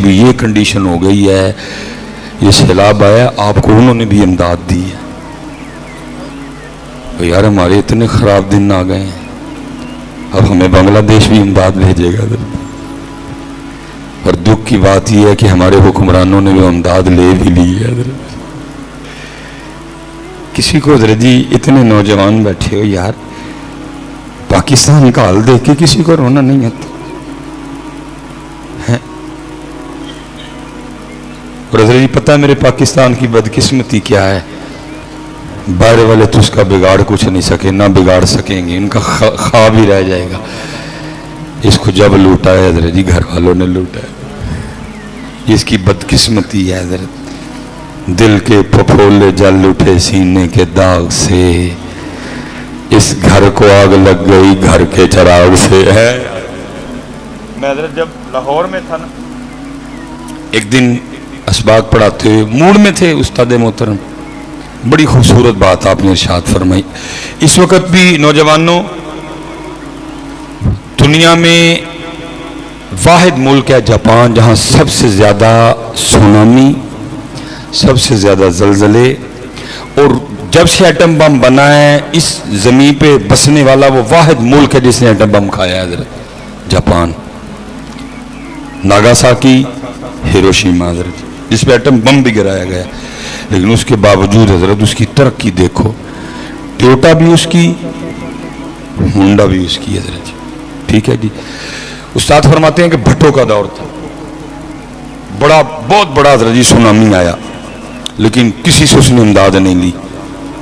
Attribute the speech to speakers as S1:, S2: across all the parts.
S1: भी ये कंडीशन हो गई है, ये सैलाब आया, आपको उन्होंने भी इमदाद दी है। तो यार हमारे इतने ख़राब दिन आ गए हैं, अब हमें बांग्लादेश भी इमदाद भेजेगा। और दुख की बात यह है कि हमारे हुक्मरानों ने भी इमदाद ले भी ली है। किसी को हज़रत जी इतने नौजवान बैठे हो यार, पाकिस्तान का हाल देख के किसी को रोना नहीं आता है। और हज़रत जी पता है मेरे पाकिस्तान की बदकिस्मती क्या है, बाहर वाले तो उसका बिगाड़ कुछ नहीं सके, ना बिगाड़ सकेंगे, इनका ख्वाब ही रह जाएगा। इसको जब लूटा है हज़रत जी घर वालों ने लूटा है, इसकी बदकिस्मती है हज़रत। दिल के फफोले जल उठे सीने के दाग से, इस घर को आग लग गई घर के चराग से है। मैं हज़रत जब लाहौर में था ना, एक दिन असबाक पढ़ाते हुए मूड में थे उस्ताद मोहतरम, बड़ी खूबसूरत बात आपने इरशाद फरमाई। इस वक्त भी नौजवानों, दुनिया में वाहिद मुल्क है जापान जहां सबसे ज़्यादा सुनामी, सबसे ज़्यादा जलजले, और जब से एटम बम बना है इस ज़मीन पे बसने वाला वो वाहिद मुल्क है जिसने एटम बम खाया है, जापान। नागासाकी, हिरोशिमा हज़रत, जिस पे एटम बम भी गिराया गया, लेकिन उसके बावजूद हज़रत उसकी तरक्की देखो। टोयोटा भी उसकी, होंडा भी उसकी हज़रत जी, ठीक है जी। उस्ताद फरमाते हैं कि भट्टों का दौर था, बड़ा बहुत बड़ा हज़रत जी सुनामी आया, लेकिन किसी से उसने इमदाद नहीं ली,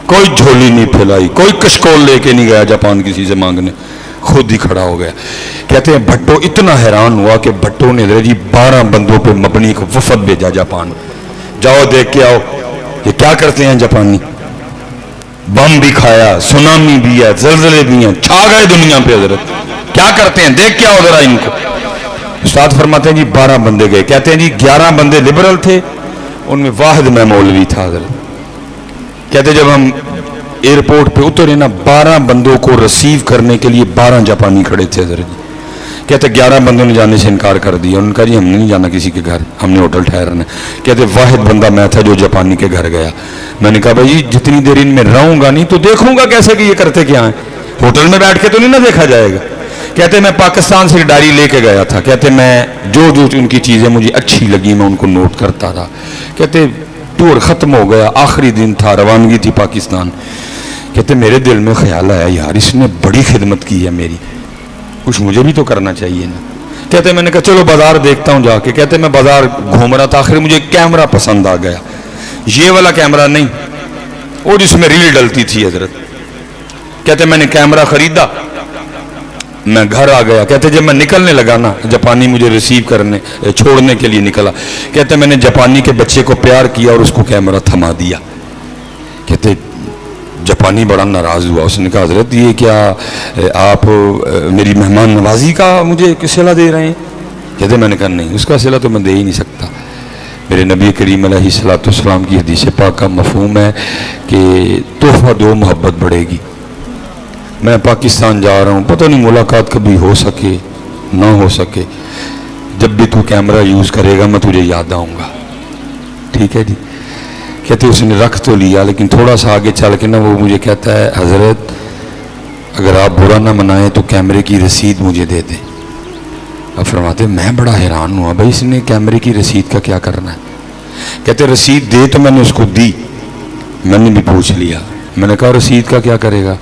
S1: कोई झोली नहीं फैलाई, कोई कशकोल लेके नहीं गया जापान किसी से मांगने, खुद ही खड़ा हो गया। कहते हैं भट्टो इतना हैरान हुआ कि भट्टो ने हज़रत जी 12 बंदों पे मबनी को वफद भेजा जापान, जाओ देख के आओ ये क्या करते हैं जापानी। बम भी खाया, सुनामी भी है, जलजले भी हैं, छा गए दुनिया पे हज़रत, क्या करते हैं देख के आओ जरा इनको। उस्ताद फरमाते हैं जी 12 बंदे गए। कहते हैं जी 11 बंदे लिबरल थे, उनमें वाहिद मैं मौलवी था हज़रत। कहते जब हम एयरपोर्ट पे उतरे ना, 12 बंदों को रिसीव करने के लिए 12 जापानी खड़े थे हज़रत जी। कहते 11 बंदों ने जाने से इनकार कर दिया, उनका जी हमने नहीं जाना किसी के घर, हमने होटल ठहरना। कहते वाहिद बंदा मैं था जो जापानी के घर गया। मैंने कहा भाई जितनी देर इनमें रहूंगा नहीं तो देखूंगा कैसे कि ये करते क्या है, होटल में बैठ के तो नहीं ना देखा जाएगा। कहते मैं पाकिस्तान से डायरी लेके गया था, कहते मैं जो जो उनकी चीज़ें मुझे अच्छी लगी मैं उनको नोट करता रहा। कहते टूर ख़त्म हो गया, आखिरी दिन था, रवानगी थी पाकिस्तान। कहते मेरे दिल में ख्याल आया यार इसने बड़ी खिदमत की है मेरी, कुछ मुझे भी तो करना चाहिए ना। कहते मैंने कहा चलो बाजार देखता हूँ जाके। कहते मैं बाजार घूम रहा था, आखिर मुझे कैमरा पसंद आ गया, ये वाला कैमरा नहीं, वो जिसमें रील डलती थी हज़रत। कहते मैंने कैमरा खरीदा, मैं घर आ गया। कहते जब मैं निकलने लगा ना, जापानी मुझे रिसीव करने छोड़ने के लिए निकला। कहते मैंने जापानी के बच्चे को प्यार किया और उसको कैमरा थमा दिया। कहते जापानी बड़ा नाराज़ हुआ, उसने कहा हज़रत ये क्या आप मेरी मेहमान नवाजी का मुझे सिला दे रहे हैं। कहते मैंने कहा नहीं, उसका सिला तो मैं दे ही नहीं सकता। मेरे नबी करीम अलैहिस्सलाम की हदीस पाक का मफ़हूम है कि तोहफ़ा दो मोहब्बत बढ़ेगी। मैं पाकिस्तान जा रहा हूँ, पता नहीं मुलाकात कभी हो सके ना हो सके, जब भी तू कैमरा यूज़ करेगा मैं तुझे याद आऊँगा, ठीक है जी। कहते उसने रख तो लिया, लेकिन थोड़ा सा आगे चल के ना वो मुझे कहता है हज़रत अगर आप बुरा ना मनाएं तो कैमरे की रसीद मुझे दे दें। अब फरमाते मैं बड़ा हैरान हुआ, भाई इसने कैमरे की रसीद का क्या करना है। कहते रसीद दे तो मैंने उसको दी, मैंने भी पूछ लिया, मैंने कहा रसीद का क्या करेगा।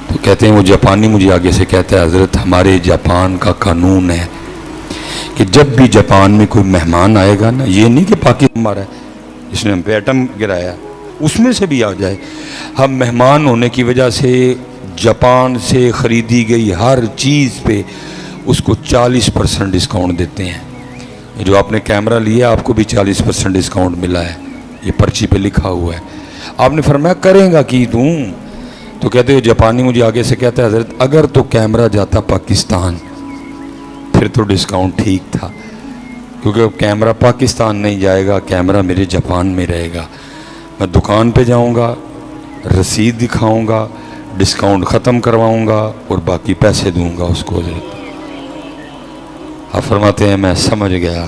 S1: तो कहते हैं वो जापानी मुझे आगे से कहता है हज़रत हमारे जापान का कानून है कि जब भी जापान में कोई मेहमान आएगा ना, ये नहीं कि पाकिस्तान हमारा है इसने हम पे एटम गिराया उसमें से भी आ जाए, हम मेहमान होने की वजह से जापान से ख़रीदी गई हर चीज़ पे उसको 40% डिस्काउंट देते हैं। जो आपने कैमरा लिया आपको भी 40% डिस्काउंट मिला है, ये पर्ची पे लिखा हुआ है। आपने फरमाया करेगा कि तू, तो कहते हो जापानी मुझे आगे से कहता है हज़रत अगर तो कैमरा जाता पाकिस्तान फिर तो डिस्काउंट ठीक था, क्योंकि अब कैमरा पाकिस्तान नहीं जाएगा, कैमरा मेरे जापान में रहेगा। मैं दुकान पे जाऊंगा, रसीद दिखाऊंगा, डिस्काउंट ख़त्म करवाऊंगा और बाकी पैसे दूंगा उसको। आप फरमाते हैं मैं समझ गया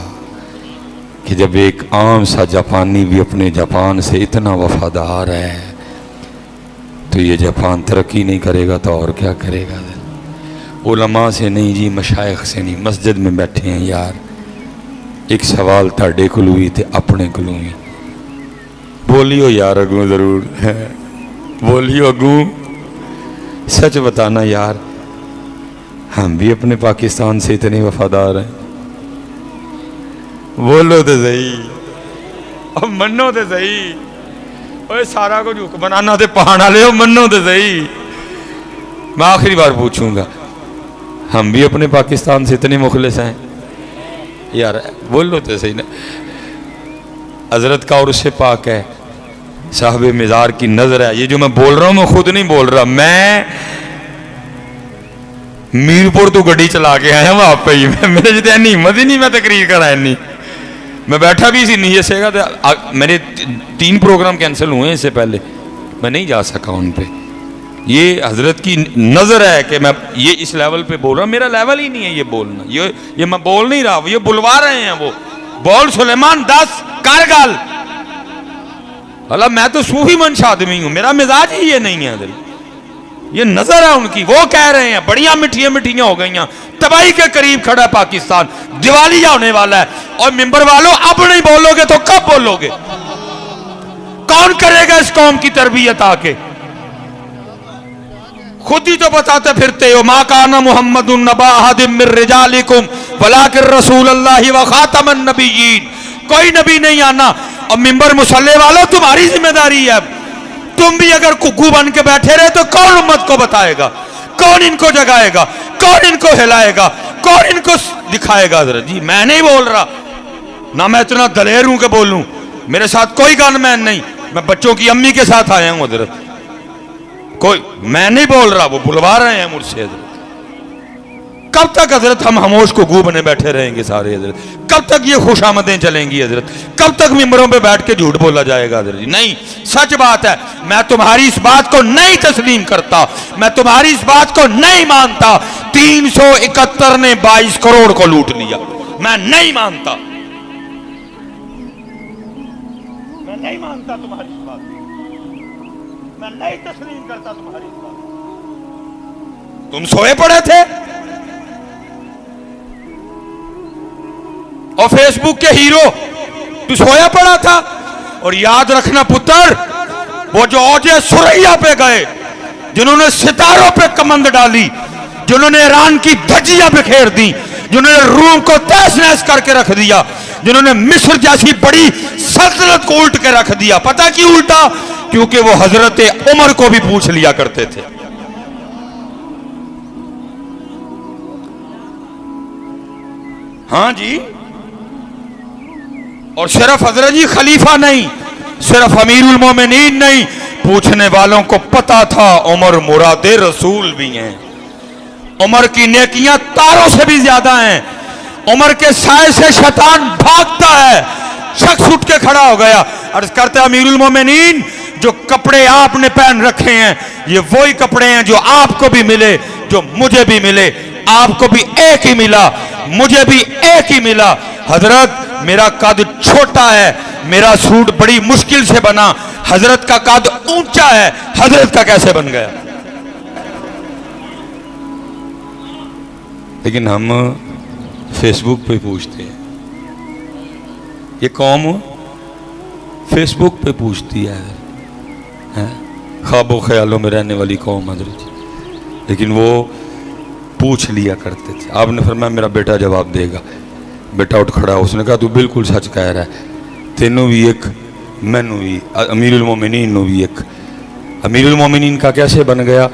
S1: कि जब एक आम सा जापानी भी अपने जापान से इतना वफादार है तो ये जापान तरक्की नहीं करेगा तो और क्या करेगा। उलमा से नहीं जी, मशाइख से नहीं, मस्जिद में बैठे हैं यार। एक सवाल ताड़े को हुई थे अपने को हुई, बोलियो यार अगू जरूर है, बोलियो अगू, सच बताना यार, हम भी अपने पाकिस्तान से इतने वफादार हैं? बोलो तो सही और मनो तो सही। ओए सारा कुछ हुक्मराना ते पहाड़ ले, मनो तो सही। मैं आखिरी बार पूछूंगा, हम भी अपने पाकिस्तान से इतने मुखलिस हैं यार? बोलो तो सही ना। हजरत का और उससे पाक है, साहब मिज़ार की नजर है। ये जो मैं बोल रहा हूं मैं खुद नहीं बोल रहा, मैं मीरपुर तो गड्डी चला के आया वहां पे ही। मेरे जितनी इतनी हिम्मत ही नहीं मैं तकरीर कराया नहीं, मैं बैठा भी इसी नहीं से। मेरे 3 प्रोग्राम कैंसिल हुए इससे पहले, मैं नहीं जा सका उन पे। ये हजरत की नजर है कि मैं ये इस लेवल पे बोल रहा हूं, मेरा लेवल ही नहीं है ये बोलना। ये मैं बोल नहीं रहा, ये बुलवा रहे हैं वो। बोल सुलेमान 10 कर गाल। अल्लाह मैं तो सूफी मंश आदमी हूं, मेरा मिजाज ही ये नहीं है। ये नजर है उनकी, वो कह रहे हैं बढ़िया मिठियां मिठियां हो गई, तबाही के करीब खड़ा है पाकिस्तान, दिवालिया होने वाला है। और मिंबर वालों अब नहीं बोलोगे तो कब बोलोगे? कौन करेगा इस कौम की तरबियत आके? खुद ही तो बताते फिरते हो, मा काना मुहम्मदुन नबा अहदिम मिर रिजालिकुम वलाकिन रसूलुल्लाहि व खातमन नबिय्यीन। कोई नबी नहीं आना। और मिंबर मुसल्ले वालों तुम्हारी जिम्मेदारी है। तुम भी अगर कुक्कू बन के बैठे रहे तो कौन उम्मत को बताएगा? कौन इनको जगाएगा? कौन इनको हिलाएगा? कौन इनको दिखाएगा? हजरत जी मैं नहीं बोल रहा ना, मैं इतना दलेर हूं कि बोलूं। मेरे साथ कोई गनमैन नहीं, मैं बच्चों की अम्मी के साथ आया हूं हजरत। कोई मैं नहीं बोल रहा, वो बुलवा रहे हैं मुझसे। हजरत कब तक हजरत हम खामोश को गू बने बैठे रहेंगे सारे? हजरत कब तक ये खुशामदें चलेंगी? हजरत कब तक मिंबरों पे बैठ के झूठ बोला जाएगा? हजरत जी नहीं, सच बात है। मैं तुम्हारी इस बात को नहीं तस्लीम करता, मैं तुम्हारी इस बात को नहीं मानता। 371 ने 22 करोड़ को लूट लिया, मैं नहीं मानता, मैं नहीं मानता तुम्हारी इस बात, मैं नहीं तस्लीम करता तुम्हारी इस बात। तुम सोए पड़े थे और फेसबुक के हीरो तू सोया पड़ा था। और याद रखना पुत्र, वो जो औजे सुरैया पे गए, जिन्होंने सितारों पे कमंद डाली, जिन्होंने ईरान की धज्जियां बिखेर दी, जिन्होंने रूम को तहस नहस करके रख दिया, जिन्होंने मिस्र जैसी बड़ी सल्तनत को उल्ट के रख दिया। पता क्यों उल्टा? क्योंकि वो हजरत उमर को भी पूछ लिया करते थे। हाँ जी, और सिर्फ हजरत जी खलीफा नहीं, सिर्फ अमीरुल मोमिनीन नहीं, पूछने वालों को पता था उमर मुरादे रसूल भी हैं। उमर की नेकियां तारों से भी ज्यादा हैं। उमर के साए से शैतान भागता है। शख्स उठ के खड़ा हो गया, अर्ज करते अमीरुल मोमिनीन, जो कपड़े आपने पहन रखे हैं ये वही कपड़े हैं जो आपको भी मिले, जो मुझे भी मिले। आपको भी एक ही मिला, मुझे भी एक ही मिला। हजरत मेरा कद छोटा है, मेरा सूट बड़ी मुश्किल से बना, हजरत का कद ऊंचा है, हजरत का कैसे बन गया? लेकिन हम फेसबुक पे पूछते हैं, ये कौम फेसबुक पे पूछती है, ख्वाबों ख्यालों में रहने वाली कौम हजरत। लेकिन वो पूछ लिया करते थे। आपने फरमाया मेरा बेटा जवाब देगा। बेटा उठ खड़ा, उसने कहा तू बिल्कुल सच कह रहा है, तेनों भी एक, मैनू भी, अमीरुल मोमिनीन भी एक। अमीरुल मोमिनीन का कैसे बन गया?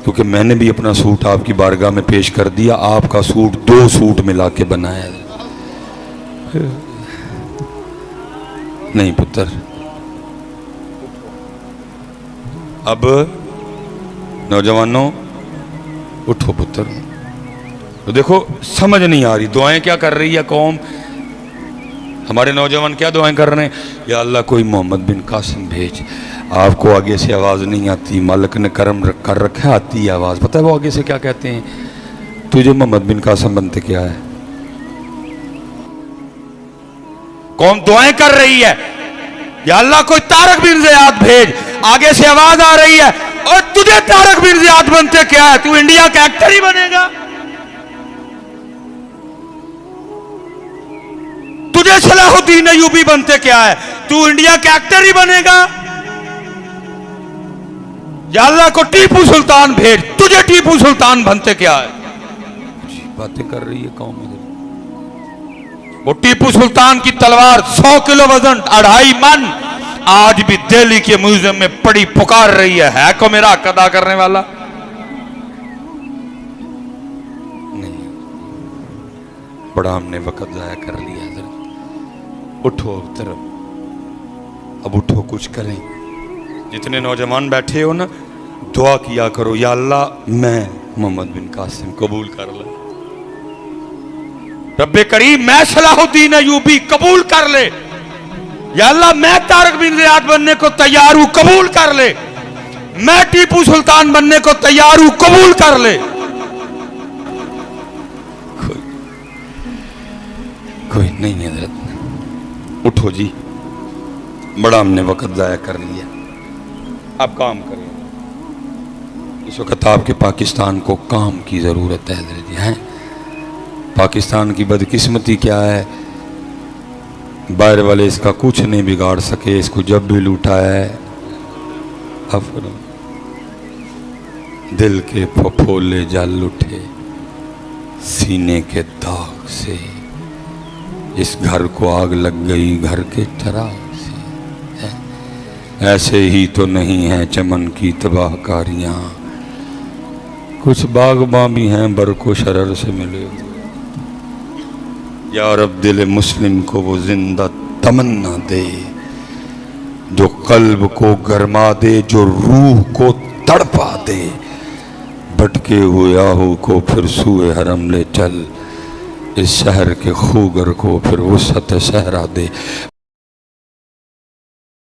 S1: क्योंकि मैंने भी अपना सूट आपकी बारगाह में पेश कर दिया, आपका सूट 2 सूट मिला के बनाया। नहीं पुत्र, अब नौजवानों उठो पुत्र। तो देखो समझ नहीं आ रही, दुआएं क्या कर रही है कौम, हमारे नौजवान क्या दुआएं कर रहे हैं? या अल्लाह कोई मोहम्मद बिन कासिम भेज। आपको आगे से आवाज़ नहीं आती, मालिक ने करम कर रखा है, आती है आवाज़। पता है वो आगे से क्या कहते हैं? तुझे मोहम्मद बिन कासिम बनते क्या है? कौन दुआएं कर रही है, या अल्लाह कोई तारक बिन ज़ियाद भेज। आगे से आवाज आ रही है, और तुझे तारक बिन ज़ियाद बनते क्या है, तू इंडिया का एक्टर ही बनेगा, तुझे सलाहुद्दीन अय्यूबी बनते क्या है, तू इंडिया का एक्टर ही बनेगा, या अल्लाह को टीपू सुल्तान भेज, तुझे टीपू सुल्तान बनते क्या है। बातें कर रही है कौम। वो टीपू सुल्तान की तलवार 100 किलो वजन 2.5 मन आज भी दिल्ली के म्यूजियम में पड़ी पुकार रही है को मेरा हक अदा करने वाला नहीं। बड़ा हमने वक्त जाया कर लिया। उठो तरफ, अब उठो, कुछ करें। जितने नौजवान बैठे हो ना, दुआ किया करो, या अल्लाह मैं मोहम्मद बिन कासिम कबूल कर ले, रब्बे करीम मैं सलाहुद्दीन अय्यूबी कबूल कर ले, या अल्लाह मैं तारक बिन ज़ियाद बनने को तैयार हूं, कबूल कर ले, मैं टीपू सुल्तान बनने को तैयार हूं, कबूल कर ले। कोई नहीं है हज़रत, उठो जी, बड़ा हमने वक्त जाया कर लिया, अब काम करें। इस वक्त आपके पाकिस्तान को काम की जरूरत है हज़रत जी। हैं पाकिस्तान की बदकिस्मती क्या है, बाहर वाले इसका कुछ नहीं बिगाड़ सके, इसको जब भी लूटा है अफर दिल के फफोले जल उठे सीने के दाग से, इस घर को आग लग गई घर के चराग से। ऐसे ही तो नहीं है चमन की तबाहकारियां, कुछ बागबां भी हैं बरको शरर से मिले। या रब दिल मुस्लिम को वो जिंदा तमन्ना दे, जो कल्ब को गरमा दे, जो रूह को तड़पा दे, भटके हुए आहू को फिर सूए हरम ले चल, इस शहर के खूगर को फिर वसत सहरा दे।